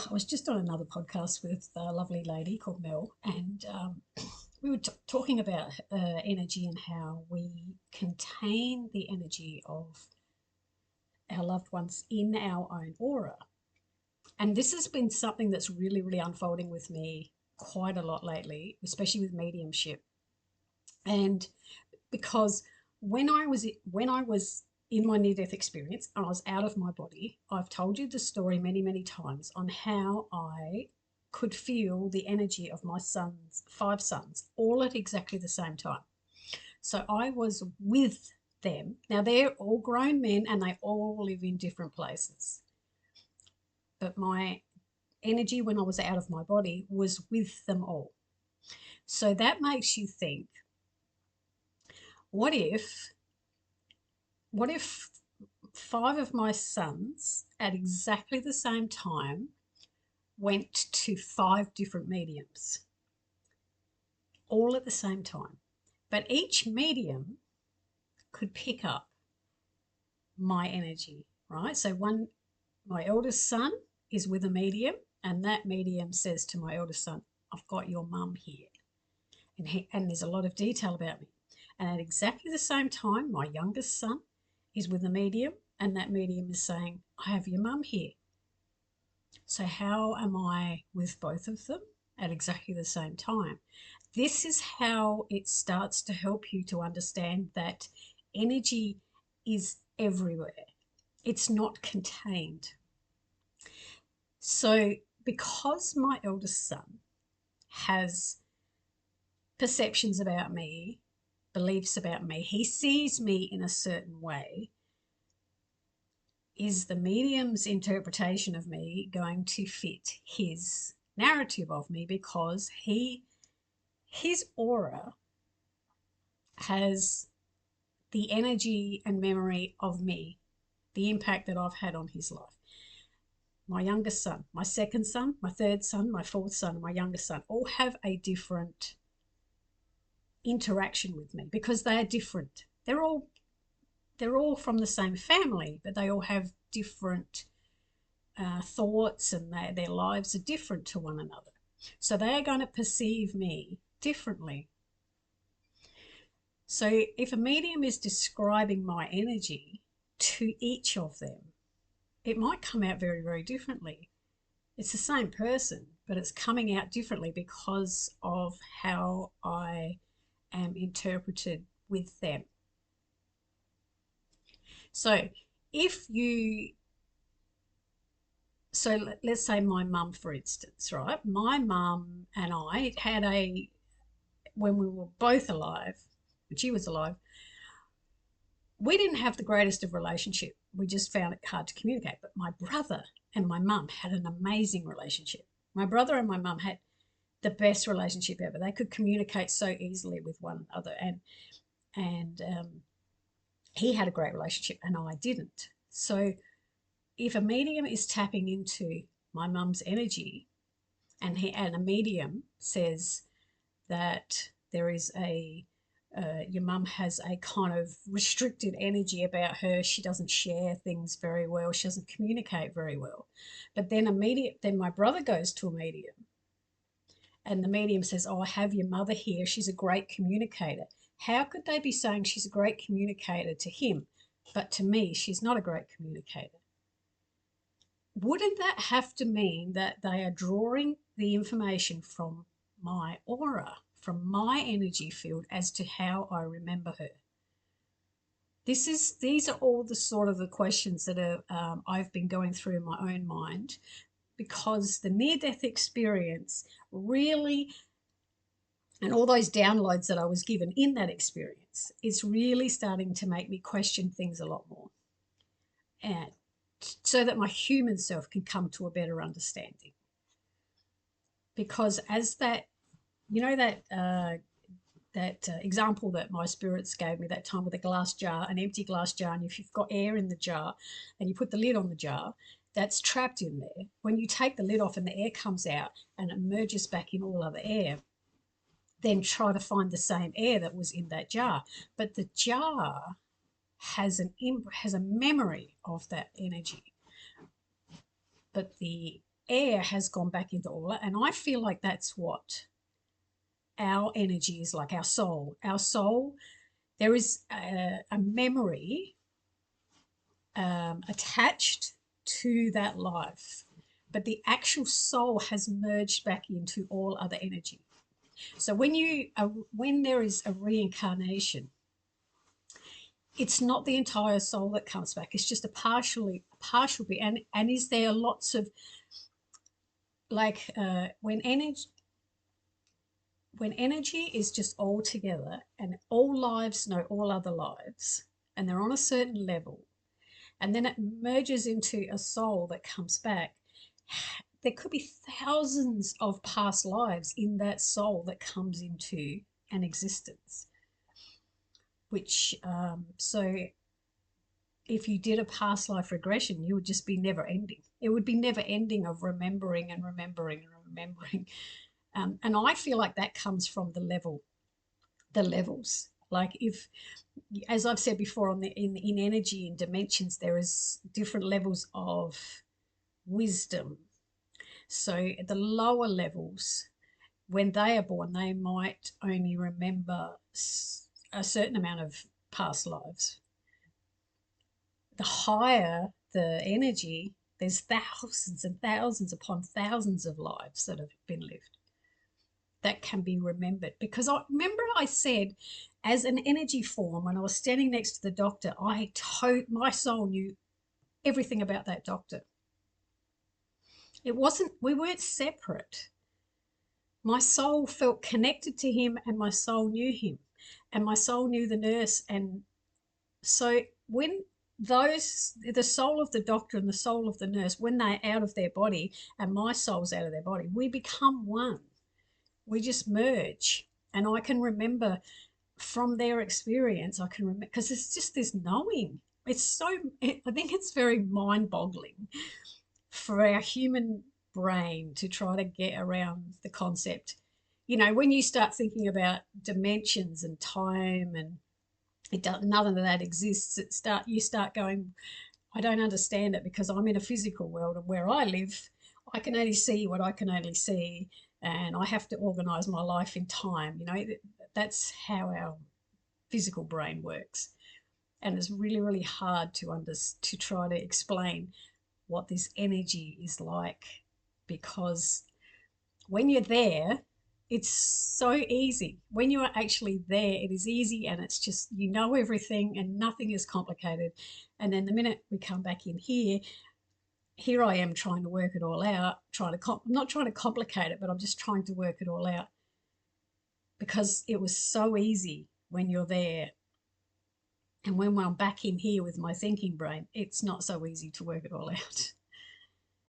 I was just on another podcast with a lovely lady called Mel, and we were talking about energy and how we contain the energy of our loved ones in our own aura. And this has been something that's really, really unfolding with me quite a lot lately, especially with mediumship. And because when I was in my near death experience and I was out of my body, I've told you the story many, many times on how I could feel the energy of my sons, five sons, all at exactly the same time. So I was with them. Now they're all grown men and they all live in different places. But my energy when I was out of my body was with them all. So that makes you think, what if what if five of my sons at exactly the same time went to five different mediums all at the same time? But each medium could pick up my energy, right? So my eldest son is with a medium, and that medium says to my eldest son, I've got your mum here. And there's a lot of detail about me. And at exactly the same time, my youngest son is with a medium, and that medium is saying, I have your mum here. So how am I with both of them at exactly the same time? This is how it starts to help you to understand that energy is everywhere. It's not contained. So because my eldest son has perceptions about me, beliefs about me, he sees me in a certain way, is the medium's interpretation of me going to fit his narrative of me? Because his aura has the energy and memory of me, the impact that I've had on his life. My youngest son, my second son, my third son, my fourth son, and my youngest son all have a different interaction with me because they are different. They're all from the same family, but they all have different thoughts, and their lives are different to one another. So they are going to perceive me differently. So if a medium is describing my energy to each of them, it might come out very, very differently. It's the same person, but it's coming out differently because of how I am interpreted with them. So if you so let's say my mum, for instance, right? My mum and I had when we were both alive, when she was alive, we didn't have the greatest of relationship. We just found it hard to communicate. But my brother and my mum had an amazing relationship. My brother and my mum had the best relationship ever. They could communicate so easily with one another, and he had a great relationship, and I didn't. So if a medium is tapping into my mum's energy, and a medium says that there is your mum has a kind of restricted energy about her. She doesn't share things very well. She doesn't communicate very well. But then my brother goes to a medium, and the medium says, "Oh, I have your mother here. She's a great communicator." How could they be saying she's a great communicator to him, but to me, she's not a great communicator? Wouldn't that have to mean that they are drawing the information from my aura, from my energy field, as to how I remember her? These are all the sort of the questions that I've been going through in my own mind, because the near-death experience really, and all those downloads that I was given in that experience, is really starting to make me question things a lot more, and so that my human self can come to a better understanding. Because as that, that example that my spirits gave me that time with a glass jar, an empty glass jar, and if you've got air in the jar and you put the lid on the jar, that's trapped in there. When you take the lid off and the air comes out and it merges back in all other air, then try to find the same air that was in that jar. But the jar has a memory of that energy. But the air has gone back into aura, and I feel like that's what our energy is like, our soul. Our soul, there is a memory attached to that life, but the actual soul has merged back into all other energy. So when there is a reincarnation, it's not the entire soul that comes back. It's just a partial bit. And is there lots of like when energy is just all together and all lives know all other lives and they're on a certain level, and then it merges into a soul that comes back, there could be thousands of past lives in that soul that comes into an existence, which so if you did a past life regression, you would just be never ending. It would be never ending of remembering and remembering and remembering. And I feel like that comes from the levels. Like if, as I've said before, in energy and dimensions, there is different levels of wisdom. So the lower levels, when they are born, they might only remember a certain amount of past lives. The higher the energy, there's thousands and thousands upon thousands of lives that have been lived that can be remembered. Because I remember I said, as an energy form, when I was standing next to the doctor, my soul knew everything about that doctor. It wasn't, we weren't separate. My soul felt connected to him and my soul knew him and my soul knew the nurse. And so when the soul of the doctor and the soul of the nurse, when they're out of their body and my soul's out of their body, we become one. We just merge. And I can remember from their experience, I can remember, because it's just this knowing. I think it's very mind boggling for our human brain to try to get around the concept. You know, when you start thinking about dimensions and time and none of that exists, you start going, I don't understand it because I'm in a physical world, and where I live, I can only see what I can only see, and I have to organize my life in time. You know, that's how our physical brain works, and it's really, really hard to try to explain what this energy is like, because when you're there, it's so easy. When you are actually there, it is easy, and it's just, you know, everything and nothing is complicated. And then the minute we come back in here I am trying to work it all out, not trying to complicate it, but I'm just trying to work it all out, because it was so easy when you're there. And when I'm back in here with my thinking brain, it's not so easy to work it all out.